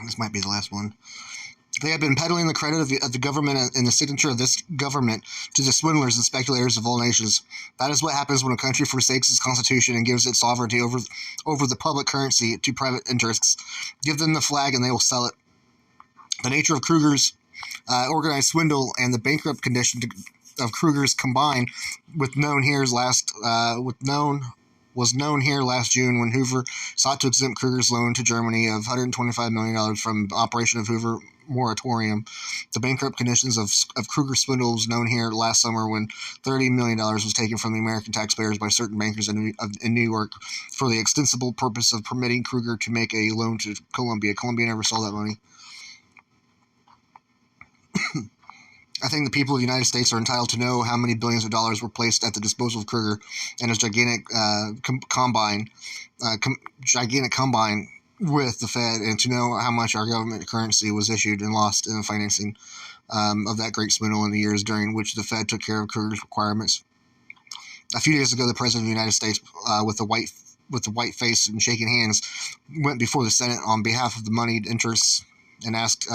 This might be the last one. They have been peddling the credit of the government and the signature of this government to the swindlers and speculators of all nations. That is what happens when a country forsakes its constitution and gives its sovereignty over the public currency to private interests. Give them the flag and they will sell it. The nature of Kruger's organized swindle and the bankrupt condition of Kruger's combined was known here last June when Hoover sought to exempt Kruger's loan to Germany of $125 million from Operation of Hoover moratorium. The bankrupt conditions of Kruger's swindle was known here last summer when $30 million was taken from the American taxpayers by certain bankers in New York for the extensible purpose of permitting Kruger to make a loan to Colombia. Colombia never saw that money. I think the people of the United States are entitled to know how many billions of dollars were placed at the disposal of Kruger and his gigantic combine with the Fed, and to know how much our government currency was issued and lost in the financing of that great swindle in the years during which the Fed took care of Kruger's requirements. A few days ago, the President of the United States, with the white face and shaking hands, went before the Senate on behalf of the moneyed interests and asked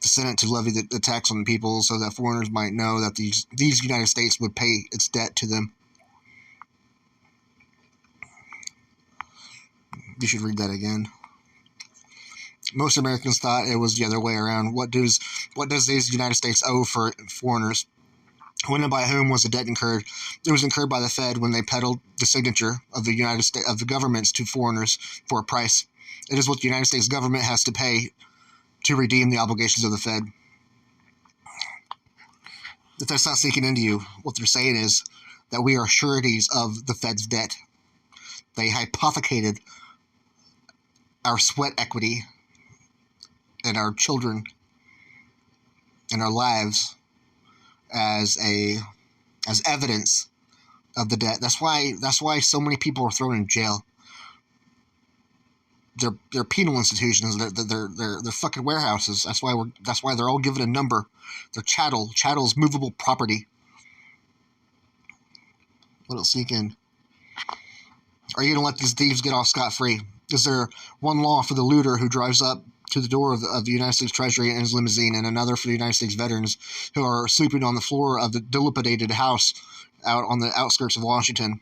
the Senate to levy the tax on the people so that foreigners might know that these United States would pay its debt to them. You should read that again. Most Americans thought it was the other way around. What does these United States owe for foreigners? When and by whom was the debt incurred? It was incurred by the Fed when they peddled the signature of the governments to foreigners for a price. It is what the United States government has to pay to redeem the obligations of the Fed. If that's not sinking into you, what they're saying is that we are sureties of the Fed's debt. They hypothecated our sweat equity and our children and our lives as evidence of the debt. That's why so many people are thrown in jail. They're penal institutions. They're fucking warehouses. That's why they're all given a number. They're chattel. Chattel's movable property. What'll sneak in? Are you gonna let these thieves get off scot-free? Is there one law for the looter who drives up to the door of the United States Treasury in his limousine, and another for the United States veterans who are sleeping on the floor of the dilapidated house out on the outskirts of Washington?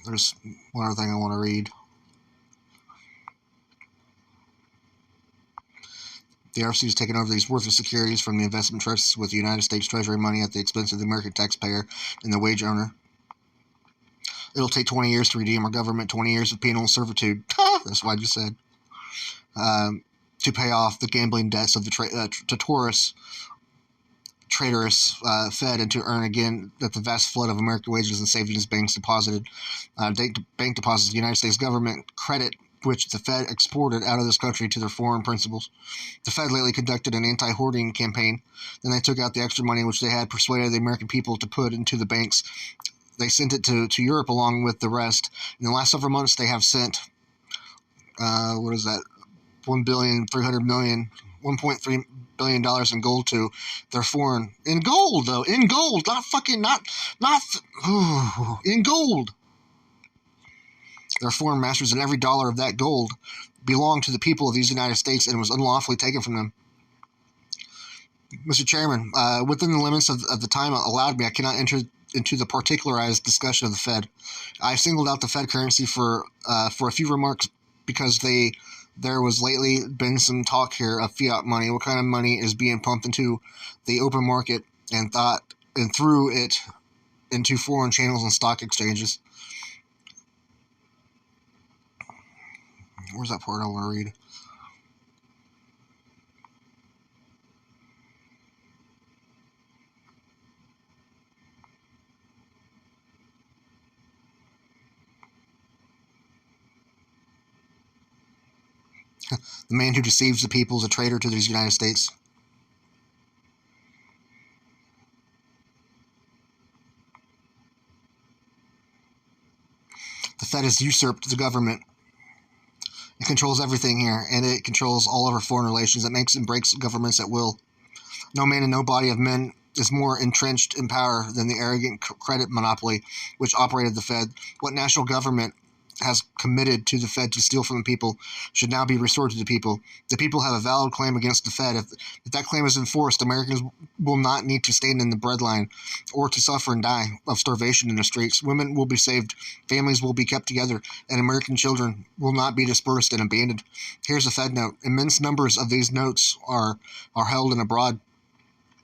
There's one other thing I want to read. The RFC has taken over these worthless securities from the investment trusts with the United States Treasury money at the expense of the American taxpayer and the wage earner. It'll take 20 years to redeem our government, 20 years of penal servitude. That's what I just said. To pay off the gambling debts of the traitorous Fed, and to earn again that the vast flood of American wages and savings banks deposited, bank deposits, the United States government credit, which the Fed exported out of this country to their foreign principals. The Fed lately conducted an anti-hoarding campaign. Then they took out the extra money which they had persuaded the American people to put into the banks. They sent it to Europe along with the rest. In the last several months, they have sent, $1.3 billion in gold to their foreign, in gold, in gold. Their foreign masters, and every dollar of that gold belonged to the people of these United States and was unlawfully taken from them. Mr. Chairman, within the limits of the time allowed me, I cannot enter into the particularized discussion of the Fed. I singled out the Fed currency for a few remarks because there was lately been some talk here of fiat money. What kind of money is being pumped into the open market and through it into foreign channels and stock exchanges? Where's that part I want to read? The man who deceives the people is a traitor to these United States. The Fed has usurped the government. It controls everything here, and it controls all of our foreign relations. It makes and breaks governments at will. No man and no body of men is more entrenched in power than the arrogant credit monopoly which operated the Fed. What national government has committed to the Fed to steal from the people should now be restored to the people. The people have a valid claim against the Fed. If that claim is enforced, Americans will not need to stand in the breadline or to suffer and die of starvation in the streets. Women will be saved, families will be kept together, and American children will not be dispersed and abandoned. Here's a Fed note. Immense numbers of these notes are held and abroad.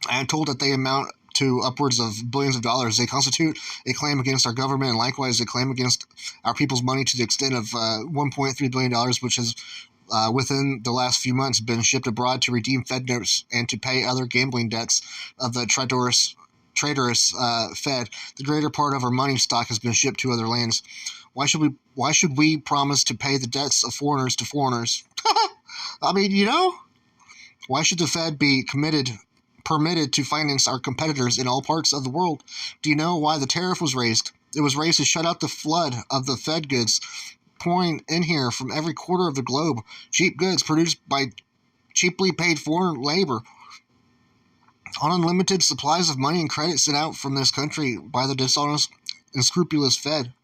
I am told that they amount to upwards of billions of dollars. They constitute a claim against our government, and likewise a claim against our people's money to the extent of $1.3 billion, which has within the last few months been shipped abroad to redeem Fed notes and to pay other gambling debts of the traitorous Fed. The greater part of our money stock has been shipped to other lands. Why should we promise to pay the debts of foreigners to foreigners? I mean, why should the Fed be permitted to finance our competitors in all parts of the world? Do you know why the tariff was raised? It was raised to shut out the flood of the Fed goods pouring in here from every quarter of the globe. Cheap goods produced by cheaply paid foreign labor. Unlimited supplies of money and credit sent out from this country by the dishonest and scrupulous Fed.